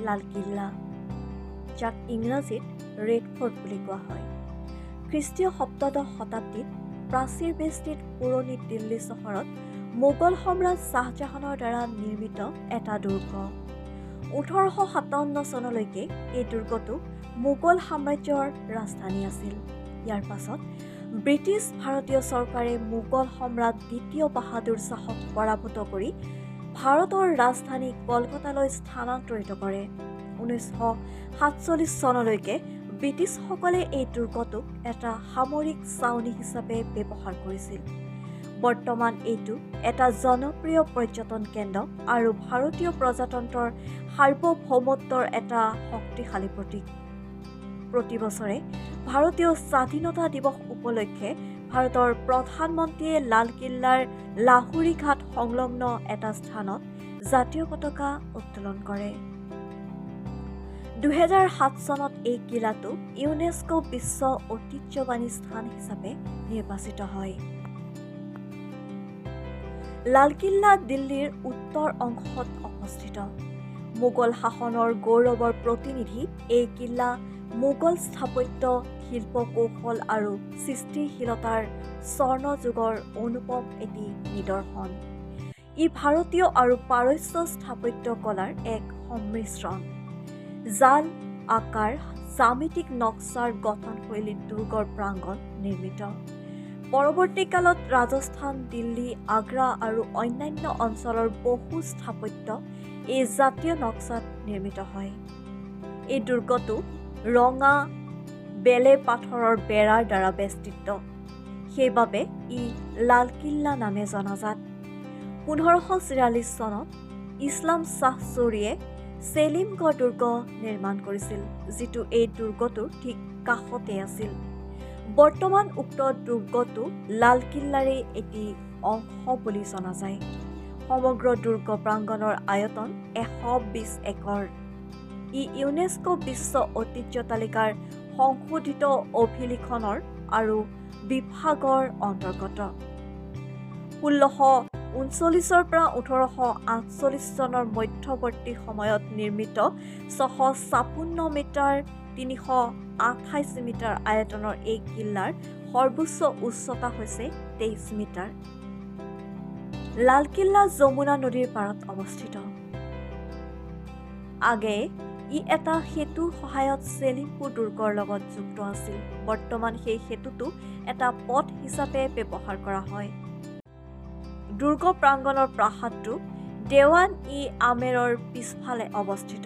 লালকিল্লা, যাক ইংৰাজীত red fort বুলি কোৱা হয়। খ্ৰীষ্টীয় সপ্তদশ শতাব্দীত প্ৰাচীৰ বেষ্টিত পুৰণি দিল্লী চহৰত মোগল সম্ৰাট শ্বাহজাহানৰ দ্বাৰা নিৰ্মিত এটা দুৰ্গ। 1857 চনলৈকে এই দুৰ্গটো মোগল সাম্ৰাজ্যৰ ৰাজধানী আছিল। ইয়াৰ পাছত ব্ৰিটিছ ভাৰতীয় চৰকাৰে মোগল সম্ৰাট দ্বিতীয় বাহাদুৰ শ্বাহক পৰাভূত কৰি ভাৰতৰ ৰাজধানী কলকাতালৈ স্থানান্তৰিত কৰে। 1947 চনলৈকে ব্ৰিটিছসকলে এই দুৰ্গটোক এটা সামৰিক ছাউনি হিচাপে ব্যৱহাৰ কৰিছিল। বৰ্তমান এইটো এটা জনপ্ৰিয় পৰ্যটন কেন্দ্ৰ আৰু ভাৰতীয় প্ৰজাতন্ত্ৰৰ সাৰ্বভৌমত্বৰ এটা শক্তিশালী প্ৰতীক। প্ৰতি বছৰে ভাৰতীয় স্বাধীনতা দিৱস উপলক্ষে ভাৰতৰ প্ৰধানমন্ত্ৰীয়ে লালকিল্লাৰ লাহোৰী ঘাট সংলগ্ন এটা স্থানত জাতীয় পতাকা উত্তোলন কৰে। 2007 চনত এই কিল্লাটো ইউনেস্কো বিশ্ব ঐতিহ্যবাহী স্থান হিচাপে নিৰ্বাচিত হয়। লালকিল্লা দিল্লীৰ উত্তৰ অংশত অৱস্থিত। মোগল শাসনৰ গৌৰৱৰ প্ৰতিনিধি এই কিল্লা মোগল স্থাপত্য, শিল্প কৌশল আৰু সৃষ্টিশীলতাৰ স্বৰ্ণযুগৰ অনুপম এটি নিদৰ্শন। ই ভাৰতীয় আৰু পাৰস্য স্থাপত্য কলাৰ এক সংমিশ্ৰণ। জাল আকাৰ জ্যামিতিক নক্সাৰ গঠনশৈলীত দুৰ্গৰ প্ৰাংগণ নিৰ্মিত। পৰৱৰ্তী কালত ৰাজস্থান, দিল্লী, আগ্ৰা আৰু অন্যান্য অঞ্চলৰ বহু স্থাপত্য এই জাতীয় নক্সাত নিৰ্মিত হয়। এই দুৰ্গটো ৰঙা বেলে পাথৰৰ বেৰাৰ দ্বাৰা বেষ্টিত, সেইবাবে ই লালকিল্লা নামে জনাজাত। 1544 চনত ইছলাম শ্বাহ ছুৰীয়ে চেলিমগড় দুৰ্গ নিৰ্মাণ কৰিছিল, যিটো এই দুৰ্গটোৰ ঠিক কাষতে আছিল। বৰ্তমান উক্ত দুৰ্গটো লালকিল্লাৰে এটি অংশ বুলি জনা যায়। সমগ্ৰ দুৰ্গ প্ৰাংগণৰ আয়তন 120 একৰ। ই ইউনেস্কো বিশ্ব ঐতিহ্য তালিকাৰ সংশোধিত অভিলিখনৰ আৰু বিভাগৰ অন্তৰ্গত। 1639 পৰা 1848 চনৰ মধ্যৱৰ্তী সময়ত নিৰ্মিত 656 মিটাৰ 328 মিটাৰ আয়তনৰ এই কিল্লাৰ সৰ্বোচ্চ উচ্চতা হৈছে 23 মিটাৰ। লালকিল্লা যমুনা নদীৰ পাৰত অৱস্থিত। আগেয়ে ই এটা সেতুৰ সহায়ত চেলিমপুৰ দুৰ্গৰ লগত যুক্ত আছিল। বৰ্তমান সেই সেতুটো এটা পথ হিচাপে ব্যৱহাৰ কৰা হয়। দুৰ্গ প্ৰাংগণৰ প্ৰাসাদটো দেৱান-ই-আমেৰৰ পিছফালে অৱস্থিত।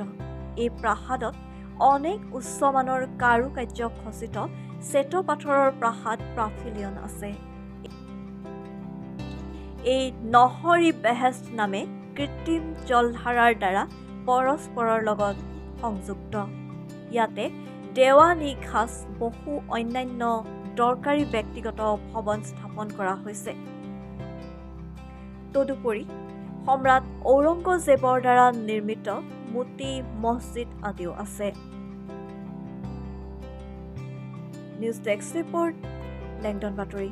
এই প্ৰাসাদত অনেক উচ্চমানৰ কাৰুকাৰ্য খচিত শ্বেতপাথৰৰ প্ৰাসাদ পাভিলিয়ন আছে। এই নহৰ-ই-বেহেশ্ত নামে কৃত্ৰিম জলধাৰাৰ দ্বাৰা পৰস্পৰৰ লগত সংযুক্ত। ইয়াতে দেৱান-ই-খাছ বহু অন্যান্য দৰকাৰী ব্যক্তিগত ভৱন স্থাপন কৰা হৈছে। তদুপৰি সম্ৰাট ঔৰংগজেবৰ দ্বাৰা নিৰ্মিত মোটি মছজিদ আদিও আছে। নিউজ ডেস্ক ৰিপৰ্ট, লেংডন বাতৰি।